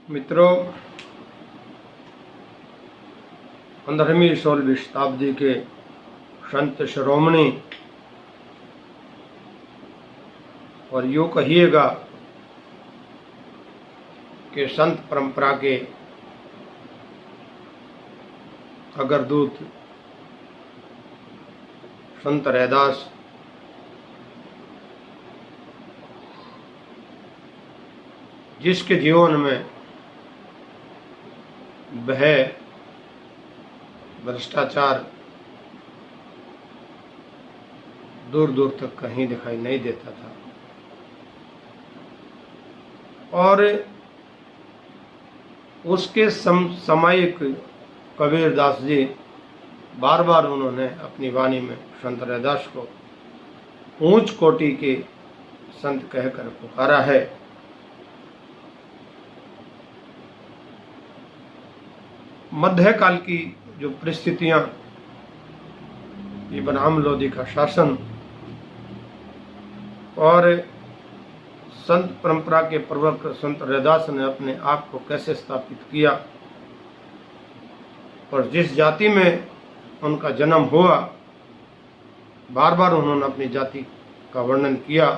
मित्रों, 15वीं-16वीं शताब्दी के संत शिरोमणि और यूँ कहिएगा कि संत परंपरा के अग्रदूत संत रैदास जिसके जीवन में भय, भ्रष्टाचार दूर दूर तक कहीं दिखाई नहीं देता था और उसके समसामयिक कबीरदास जी बार बार उन्होंने अपनी वाणी में संत रैदास को ऊंच कोटि के संत कहकर पुकारा है। मध्यकाल की जो परिस्थितियां, इब्राहिम लोदी का शासन और संत परंपरा के प्रवर्तक संत रैदास ने अपने आप को कैसे स्थापित किया और जिस जाति में उनका जन्म हुआ, बार बार उन्होंने अपनी जाति का वर्णन किया,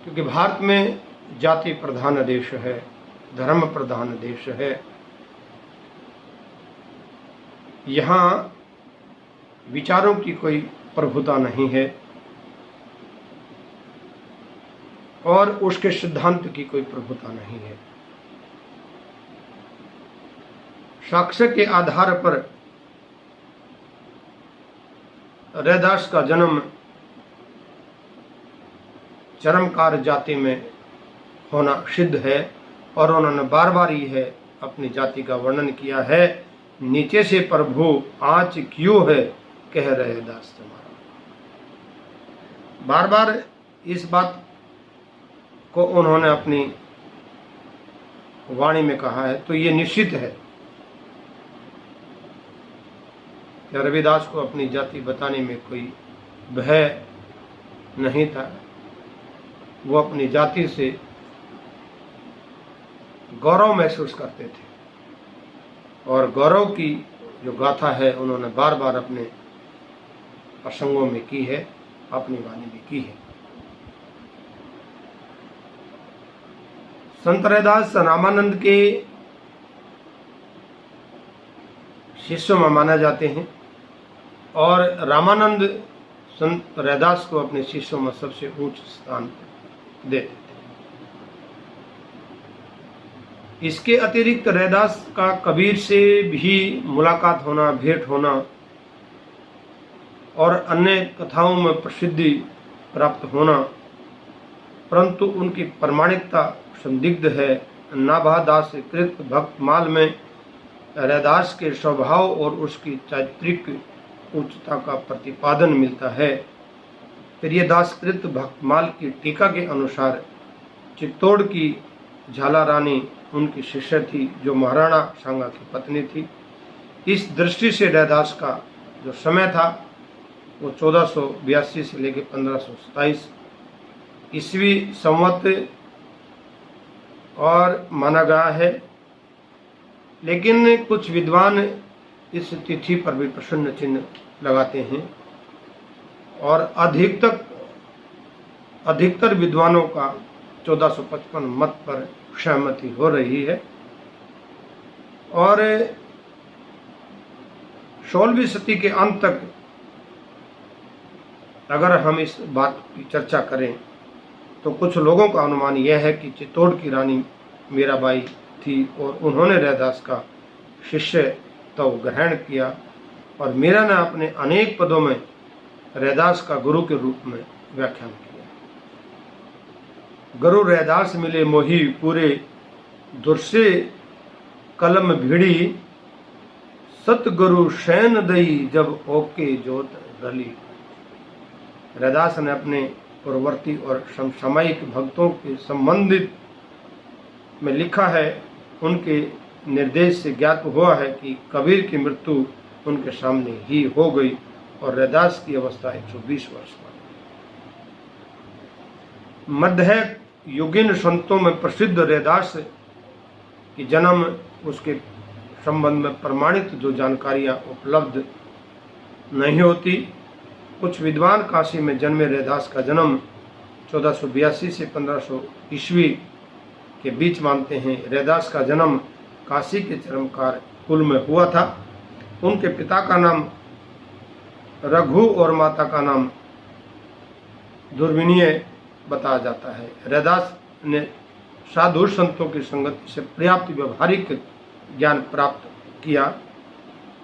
क्योंकि भारत में जाति प्रधान देश है, धर्म प्रधान देश है। यहाँ विचारों की कोई प्रभुता नहीं है और उसके सिद्धांत की कोई प्रभुता नहीं है। साक्ष्य के आधार पर रैदास का जन्म चरमकार जाति में होना सिद्ध है और उन्होंने बार बार ही है अपनी जाति का वर्णन किया है। नीचे से प्रभु आँच क्यों है, कह रहे दास तुम्हारा। बार बार इस बात को उन्होंने अपनी वाणी में कहा है, तो ये निश्चित है कि रविदास को अपनी जाति बताने में कोई भय नहीं था। वो अपनी जाति से गौरव महसूस करते थे और गौरव की जो गाथा है उन्होंने बार बार अपने प्रसंगों में की है, अपनी वाणी में की है। संत रैदास रामानंद के शिष्यों में माना जाते हैं और रामानंद संत रैदास को अपने शिष्यों में सबसे ऊंच स्थान देते थे। इसके अतिरिक्त रैदास का कबीर से भी मुलाकात होना, भेंट होना और अन्य कथाओं में प्रसिद्धि प्राप्त होना, परंतु उनकी प्रामाणिकता संदिग्ध है। नाभादास कृत भक्तमाल में रैदास के स्वभाव और उसकी चारित्रिक उच्चता का प्रतिपादन मिलता है। फिर ये दासकृत भक्तमाल की टीका के अनुसार चित्तौड़ की झाला रानी उनकी शिष्य थी, जो महाराणा सांगा की पत्नी थी। इस दृष्टि से रैदास का जो समय था वो 1482 से लेकर 1527 ईस्वी संवत और माना गया है। लेकिन कुछ विद्वान इस तिथि पर भी प्रश्न चिन्ह लगाते हैं और अधिकतर विद्वानों का 1455 मत पर सहमति हो रही है और 16वीं सदी के अंत तक अगर हम इस बात की चर्चा करें तो कुछ लोगों का अनुमान यह है कि चित्तौड़ की रानी मीराबाई थी और उन्होंने रैदास का शिष्य तो ग्रहण किया और मीरा ने अपने अनेक पदों में रैदास का गुरु के रूप में व्याख्यान किया। गुरु रैदास मिले मोही पूरे दुर्से कलम भिड़ी, सतगुरु शैन दई जब ओके जोत रली। रैदास ने अपने पूर्ववर्ती और समसामयिक भक्तों के संबंधित में लिखा है, उनके निर्देश से ज्ञात हुआ है कि कबीर की मृत्यु उनके सामने ही हो गई और रैदास की अवस्था 120 वर्ष पर। मध्य युगीन संतों में प्रसिद्ध रैदास कि जन्म उसके संबंध में प्रमाणित जो जानकारियाँ उपलब्ध नहीं होती। कुछ विद्वान काशी में जन्मे रैदास का जन्म 1482 से 1500 ईस्वी के बीच मानते हैं। रैदास का जन्म काशी के चरमकार कुल में हुआ था। उनके पिता का नाम रघु और माता का नाम दुर्विनीय बताया जाता है। रैदास ने साधु संतों की संगति से पर्याप्त व्यवहारिक ज्ञान प्राप्त किया।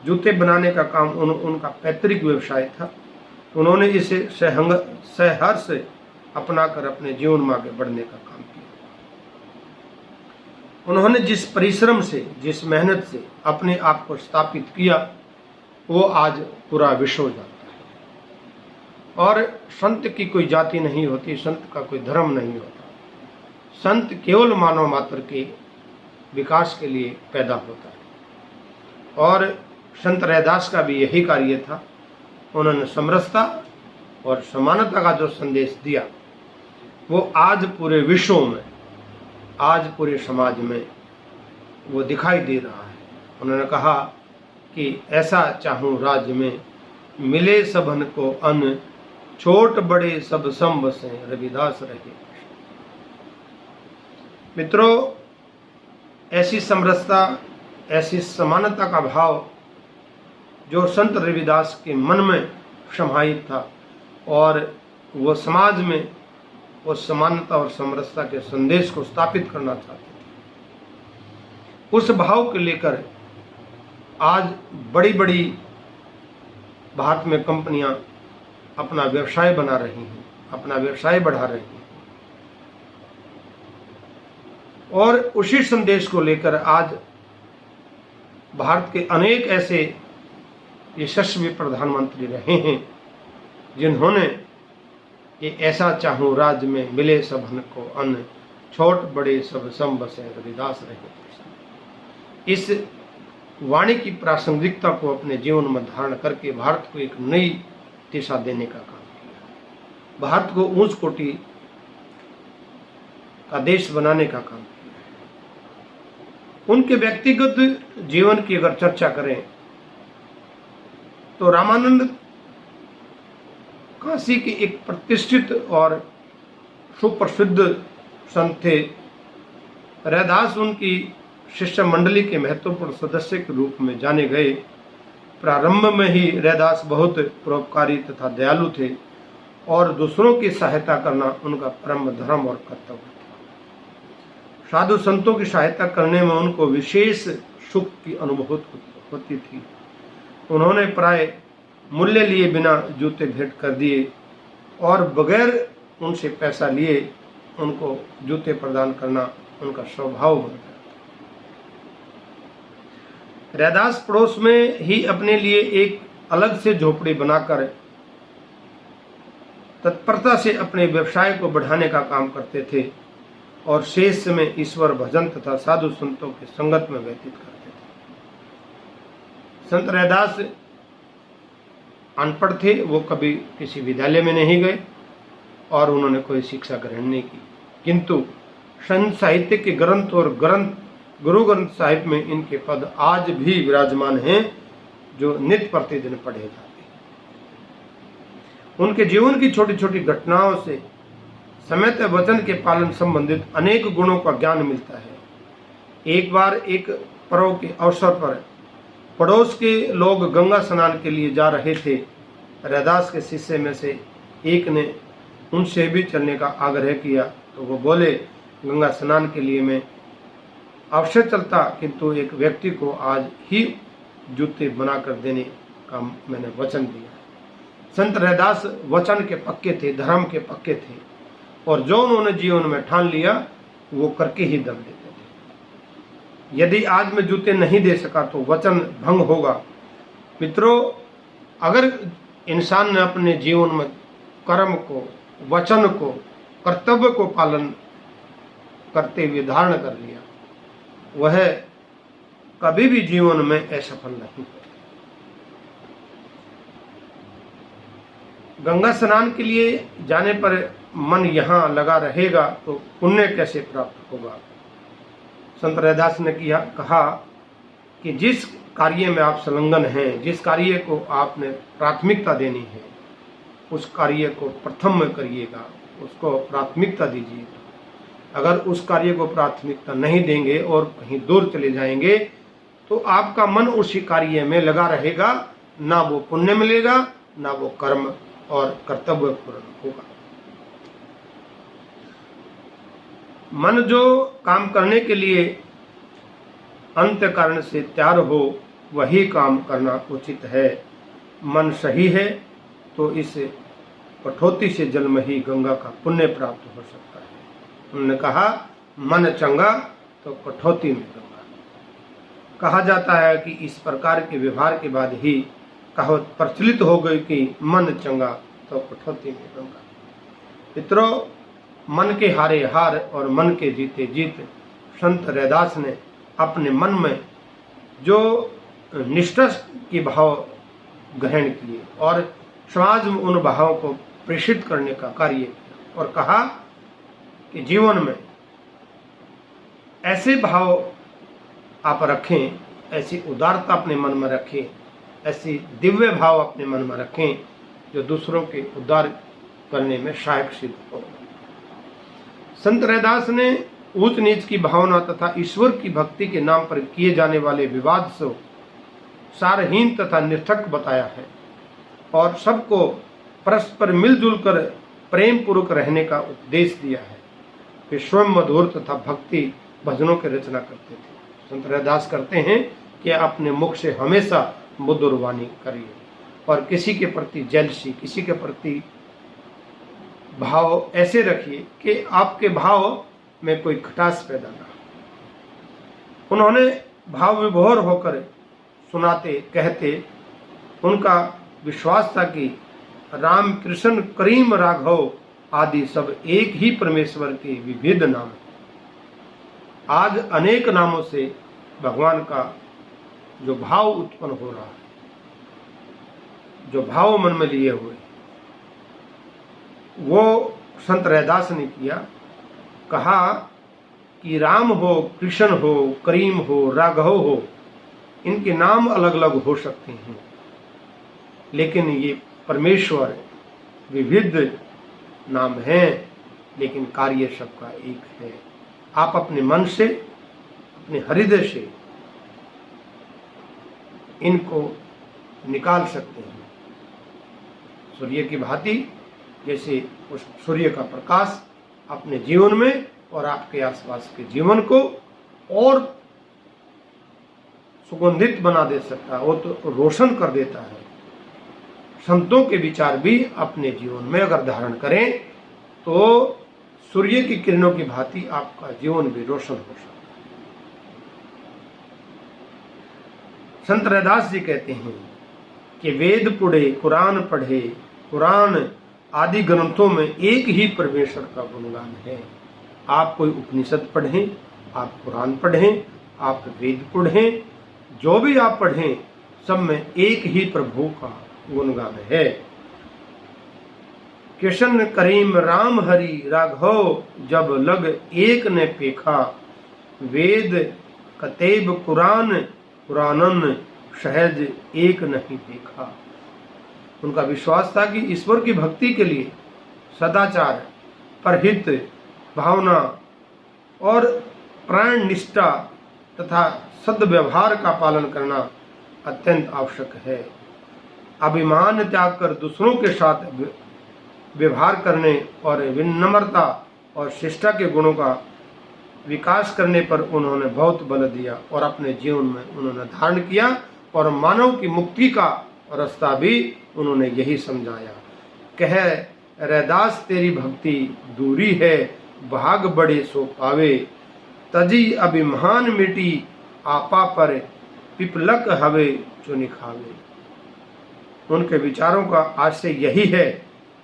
जूते बनाने का काम उनका पैतृक व्यवसाय था। उन्होंने इसे सहर्ष अपनाकर अपने जीवन में आगे बढ़ने का काम किया। उन्होंने जिस परिश्रम से, जिस मेहनत से अपने आप को स्थापित किया, वो आज पूरा विश्व जानता है। और संत की कोई जाति नहीं होती, संत का कोई धर्म नहीं होता। संत केवल मानव मात्र के विकास के लिए पैदा होता है। और संत रैदास का भी यही कार्य था। उन्होंने समरसता और समानता का जो संदेश दिया, वो आज पूरे विश्व में, आज पूरे समाज में वो दिखाई दे रहा है। उन्होंने कहा कि ऐसा चाहूं राज्य में, मिले सबन को अन्न, छोट बड़े सब सम बसें, रविदास रहे। मित्रों, ऐसी समरसता, ऐसी समानता का भाव जो संत रविदास के मन में समाहित था, और वो समाज में वो समानता और समरसता के संदेश को स्थापित करना चाहते थे, उस भाव को लेकर आज बड़ी बड़ी भारत में कंपनियां अपना व्यवसाय बना रही हैं, अपना व्यवसाय बढ़ा रही हैं। और उसी संदेश को लेकर आज भारत के अनेक ऐसे यशस्वी प्रधानमंत्री रहे हैं जिन्होंने ये ऐसा चाहूं राज्य में, मिले सबन को अन्न, छोट बड़े सब सम बसें, रविदास रहे। इस वाणी की प्रासंगिकता को अपने जीवन में धारण करके भारत को एक नई दिशा देने का काम किया, भारत को ऊंच कोटि का देश बनाने का काम किया। उनके व्यक्तिगत जीवन की अगर चर्चा करें तो रामानंद काशी के एक प्रतिष्ठित और सुप्रसिद्ध संत थे। रैदास उनकी शिष्य मंडली के महत्वपूर्ण सदस्य के रूप में जाने गए। प्रारंभ में ही रैदास बहुत परोपकारी तथा दयालु थे और दूसरों की सहायता करना उनका परम धर्म और कर्तव्य था। साधु संतों की सहायता करने में उनको विशेष सुख की अनुभूति होती थी। उन्होंने प्राय मूल्य लिए बिना जूते भेंट कर दिए और बगैर उनसे पैसा लिए उनको जूते प्रदान करना उनका स्वभाव बन गया। रैदास पड़ोस में ही अपने लिए एक अलग से झोपड़ी बनाकर तत्परता से अपने व्यवसाय को बढ़ाने का काम करते थे और शेष समय ईश्वर भजन तथा साधु संतों की संगत में व्यतीत करते थे। संत रैदास अनपढ़ थे, वो कभी किसी विद्यालय में नहीं गए और उन्होंने कोई शिक्षा ग्रहण नहीं की, किंतु संत साहित्य के ग्रंथ और गुरु ग्रंथ साहिब में इनके पद आज भी विराजमान हैं, जो नित्य प्रतिदिन पढ़े जाते हैं। उनके जीवन की छोटी छोटी घटनाओं से समय वचन के पालन संबंधित अनेक गुणों का ज्ञान मिलता है। एक बार एक पर्व के अवसर पर पड़ोस के लोग गंगा स्नान के लिए जा रहे थे। रैदास के शिष्य में से एक ने उनसे भी चलने का आग्रह किया तो वो बोले, गंगा स्नान के लिए मैं अवश्य चलता, किंतु एक व्यक्ति को आज ही जूते बनाकर देने का मैंने वचन दिया। संत रैदास वचन के पक्के थे, धर्म के पक्के थे और जो उन्होंने जीवन में ठान लिया वो करके ही दम देते थे। यदि आज मैं जूते नहीं दे सका तो वचन भंग होगा। मित्रों, अगर इंसान ने अपने जीवन में कर्म को, वचन को, कर्तव्य को पालन करते हुए धारण कर लिया, वह कभी भी जीवन में असफल नहीं होता। गंगा स्नान के लिए जाने पर मन यहाँ लगा रहेगा तो पुण्य कैसे प्राप्त होगा। संत रैदास ने कहा कि जिस कार्य में आप संलग्न हैं, जिस कार्य को आपने प्राथमिकता देनी है, उस कार्य को प्रथम में करिएगा, उसको प्राथमिकता दीजिएगा। अगर उस कार्य को प्राथमिकता नहीं देंगे और कहीं दूर चले जाएंगे तो आपका मन उसी कार्य में लगा रहेगा, ना वो पुण्य मिलेगा, ना वो कर्म और कर्तव्य पूर्ण होगा। मन जो काम करने के लिए अंतःकरण से तैयार हो वही काम करना उचित है। मन सही है तो इस कठौती से जल में ही गंगा का पुण्य प्राप्त हो सकता है। उन्होंने कहा मन चंगा तो कठौती में गंगा। कहा जाता है कि इस प्रकार के व्यवहार के बाद ही कहावत प्रचलित हो गई कि मन चंगा तो कठौती में गंगा। मित्रों, मन के हारे हार और मन के जीते जीत संत रैदास ने अपने मन में जो निष्ठा के भाव ग्रहण किए और समाज में उन भावों को प्रेषित करने का कार्य किया और कहा कि जीवन में ऐसे भाव आप रखें, ऐसी उदारता अपने मन में रखें, ऐसी दिव्य भाव अपने मन में रखें जो दूसरों के उद्धार करने में सहायक सिद्ध हो। संत रैदास ने ऊंच नीच की भावना तथा ईश्वर की भक्ति के नाम पर किए जाने वाले विवाद से सारहीन तथा निर्थक बताया है और सबको परस्पर मिलजुल कर प्रेम पूर्वक रहने का उपदेश दिया है। वे स्वयं मधुर तथा भक्ति भजनों की रचना करते थे। संत रैदास करते हैं कि अपने मुख से हमेशा मधुर वाणी करिए और किसी के प्रति जेलसी, किसी के प्रति भाव ऐसे रखिए कि आपके भाव में कोई खटास पैदा ना हो। उन्होंने भाव विभोर होकर सुनाते कहते, उनका विश्वास था कि राम कृष्ण करीम राघव आदि सब एक ही परमेश्वर के विविध नाम हैं। आज अनेक नामों से भगवान का जो भाव उत्पन्न हो रहा है, जो भाव मन में लिए हुए, वो संत रैदास ने किया। कहा कि राम हो, कृष्ण हो, करीम हो, राघव हो, इनके नाम अलग अलग हो सकते हैं लेकिन ये परमेश्वर विविध नाम हैं, लेकिन कार्य सबका एक है। आप अपने मन से, अपने हृदय से इनको निकाल सकते हैं। सूर्य की भांति जैसे उस सूर्य का प्रकाश अपने जीवन में और आपके आसपास के जीवन को और सुगंधित बना दे सकता है, वो तो रोशन कर देता है। संतों के विचार भी अपने जीवन में अगर धारण करें तो सूर्य की किरणों की भांति आपका जीवन भी रोशन हो सकता है। संत रैदास जी कहते हैं कि वेद पढ़े, कुरान पढ़े, कुरान आदि ग्रंथों में एक ही परमेश्वर का गुणगान है। आप कोई उपनिषद पढ़ें, आप कुरान पढ़ें, आप वेद पढ़ें, जो भी आप पढ़ें, सब में एक ही प्रभु का गुणगान है। कृष्ण करीम राम हरि राघव जब लग एक ने पेखा, वेद कतेब कुरान कुरानन सहज एक नहीं देखा। उनका विश्वास था कि ईश्वर की भक्ति के लिए सदाचार, परहित भावना और प्राण निष्ठा तथा सद्व्यवहार का पालन करना अत्यंत आवश्यक है। अभिमान त्याग कर दूसरों के साथ व्यवहार करने और विनम्रता और शिष्टा के गुणों का विकास करने पर उन्होंने बहुत बल दिया और अपने जीवन में उन्होंने धारण किया और मानव की मुक्ति का रास्ता भी उन्होंने यही समझाया। कह रैदास तेरी भक्ति दूरी है, भाग बड़े सो पावे, तजी अभिमान मिटी आपा पर पिपलक हवे चुनि खावे। उनके विचारों का आशय यही है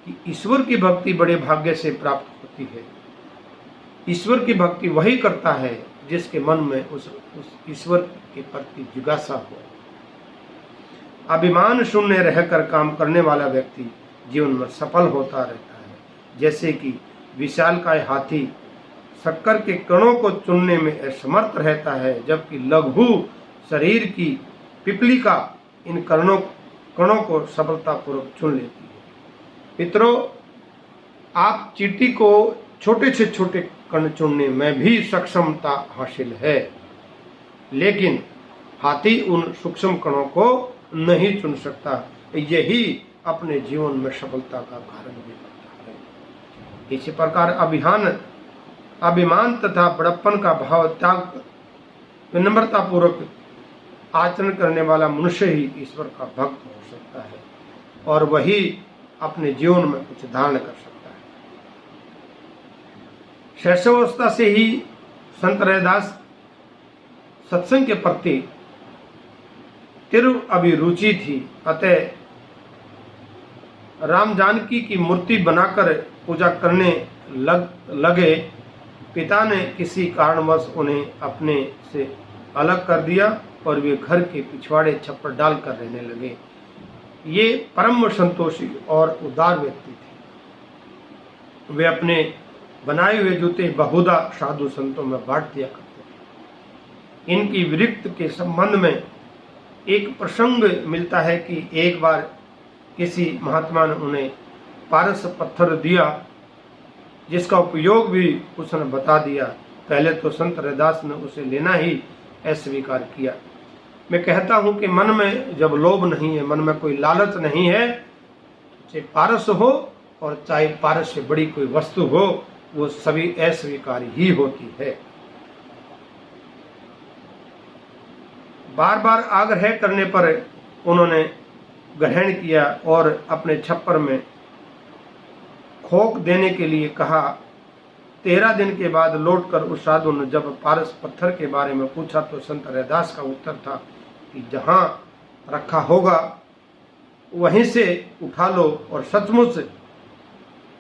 कि ईश्वर की भक्ति बड़े भाग्य से प्राप्त होती है। ईश्वर की भक्ति वही करता है जिसके मन में उस ईश्वर के प्रति जिज्ञासा हो। अभिमान शून्य रहकर काम करने वाला व्यक्ति जीवन में सफल होता रहता है। जैसे कि विशालकाय हाथी शक्कर के कणों को चुनने में असमर्थ रहता है, जबकि लघु शरीर की पिपलिका इन कणों को सफलतापूर्वक चुन लेती है। मित्रों, आप चींटी को छोटे से छोटे कण चुनने में भी सक्षमता हासिल है, लेकिन हाथी उन सूक्ष्म कणों को नहीं चुन सकता। यही अपने जीवन में सफलता का कारण भी बनता है। इसी प्रकार अभिमान तथा बड़प्पन का भाव त्याग विनम्रता पूर्वक आचरण करने वाला मनुष्य ही ईश्वर का भक्त हो सकता है और वही अपने जीवन में कुछ धारण कर सकता है। शैशवावस्था से ही संत रैदास सत्संग के प्रति तीव्र अभिरुचि थी। अतः राम जानकी की मूर्ति बनाकर पूजा करने लगे। पिता ने किसी कारणवश उन्हें अपने से अलग कर दिया और वे घर के पिछवाड़े छप्पर डालकर रहने लगे। ये परम संतोषी और उदार व्यक्ति थे। वे अपने बनाए हुए जूते बहुधा साधु संतों में बांट दिया करते थे। इनकी विरक्त के संबंध में एक प्रसंग मिलता है कि एक बार किसी महात्मा ने उन्हें पारस पत्थर दिया, जिसका उपयोग भी उसने बता दिया। पहले तो संत रैदास ने उसे लेना ही अस्वीकार किया। मैं कहता हूं कि मन में जब लोभ नहीं है, मन में कोई लालच नहीं है, चाहे पारस हो और चाहे पारस से बड़ी कोई वस्तु हो, वो सभी अस्वीकार ही होती है। बार बार आग्रह करने पर उन्होंने ग्रहण किया और अपने छप्पर में खोक देने के लिए कहा। 13 दिन के बाद लौटकर उस साधु ने जब पारस पत्थर के बारे में पूछा तो संत रैदास का उत्तर था कि जहां रखा होगा वहीं से उठा लो, और सचमुच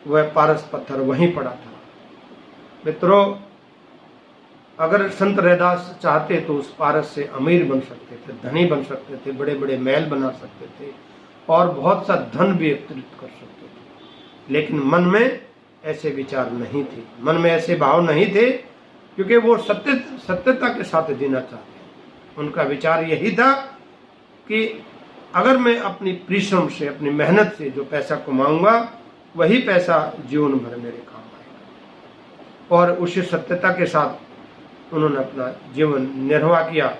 वह पारस पत्थर वहीं पड़ा था। मित्रों, अगर संत रैदास चाहते तो उस पारस से अमीर बन सकते थे, धनी बन सकते थे, बड़े बड़े महल बना सकते थे और बहुत सा धन भी एकत्रित कर सकते थे, लेकिन मन में ऐसे विचार नहीं थे, मन में ऐसे भाव नहीं थे, क्योंकि वो सत्यता के साथ जीना चाहते हैं। उनका विचार यही था कि अगर मैं अपनी परिश्रम से, अपनी मेहनत से जो पैसा कमाऊंगा, वही पैसा जीवन भर मेरे काम आएगा। और उसी सत्यता के साथ उन्होंने अपना जीवन निर्वाह किया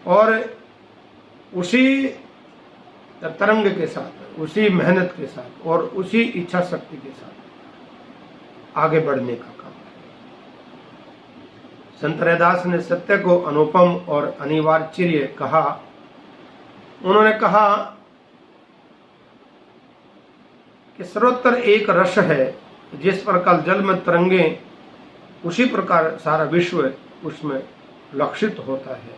और उसी तरंग के साथ, उसी मेहनत के साथ और उसी इच्छा शक्ति के साथ आगे बढ़ने का काम किया। संत रैदास ने सत्य को अनुपम और अनिवार्य कहा। उन्होंने कहा कि सर्वत्र एक रस है, जिस प्रकार जल में तरंगे, उसी प्रकार सारा विश्व उसमें लक्षित होता है।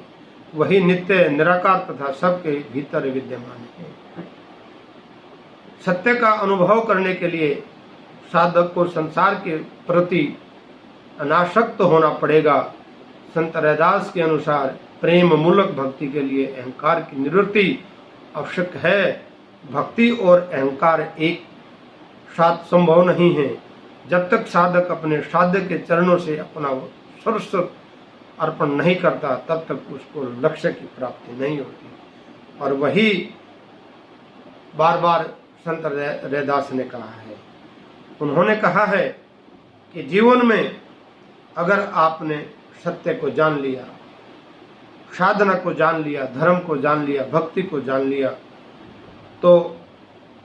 वही नित्य निराकार तथा सबके भीतर विद्यमान है। सत्य का अनुभव करने के लिए साधक को संसार के प्रति अनासक्त होना पड़ेगा। संत रैदास के अनुसार प्रेम मूलक भक्ति के लिए अहंकार की निवृत्ति आवश्यक है। भक्ति और अहंकार एक साथ संभव नहीं है। जब तक साधक अपने साध्य के चरणों से अपना सर्वस्व अर्पण नहीं करता, तब तक उसको लक्ष्य की प्राप्ति नहीं होती। और वही बार बार संत रैदास ने कहा है। उन्होंने कहा है कि जीवन में अगर आपने सत्य को जान लिया, साधना को जान लिया, धर्म को जान लिया, भक्ति को जान लिया, तो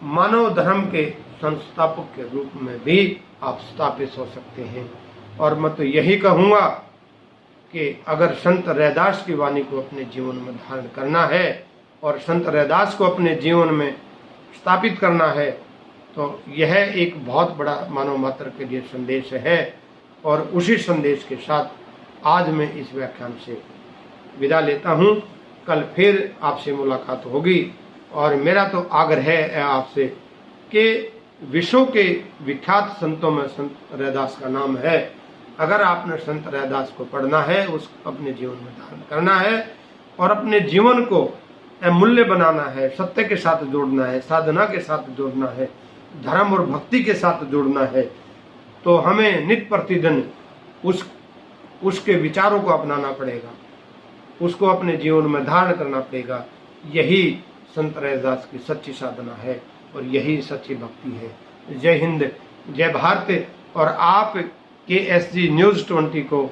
मानव धर्म के संस्थापक के रूप में भी आप स्थापित हो सकते हैं। और मैं तो यही कहूँगा कि अगर संत रैदास की वाणी को अपने जीवन में धारण करना है और संत रैदास को अपने जीवन में स्थापित करना है, तो यह एक बहुत बड़ा मानव मात्र के लिए संदेश है। और उसी संदेश के साथ आज मैं इस व्याख्यान से विदा लेता हूँ। कल फिर आपसे मुलाकात होगी और मेरा तो आग्रह है आपसे कि विश्व के विख्यात संतों में संत रैदास का नाम है। अगर आपने संत रैदास को पढ़ना है, उसको अपने जीवन में धारण करना है और अपने जीवन को अमूल्य बनाना है, सत्य के साथ जोड़ना है, साधना के साथ जोड़ना है, धर्म और भक्ति के साथ जोड़ना है, तो हमें नित्य प्रतिदिन उसके विचारों को अपनाना पड़ेगा, उसको अपने जीवन में धारण करना पड़ेगा। यही संत रैदास की सच्ची साधना है और यही सच्ची भक्ति है। जय हिंद, जय भारत। और आप KSG News 20 को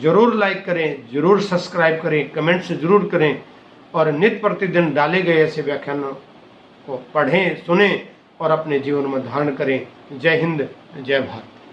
जरूर लाइक करें, जरूर सब्सक्राइब करें, कमेंट से जरूर करें और नित्य प्रतिदिन डाले गए ऐसे व्याख्यानों को पढ़ें, सुनें और अपने जीवन में धारण करें। जय हिंद, जय भारत।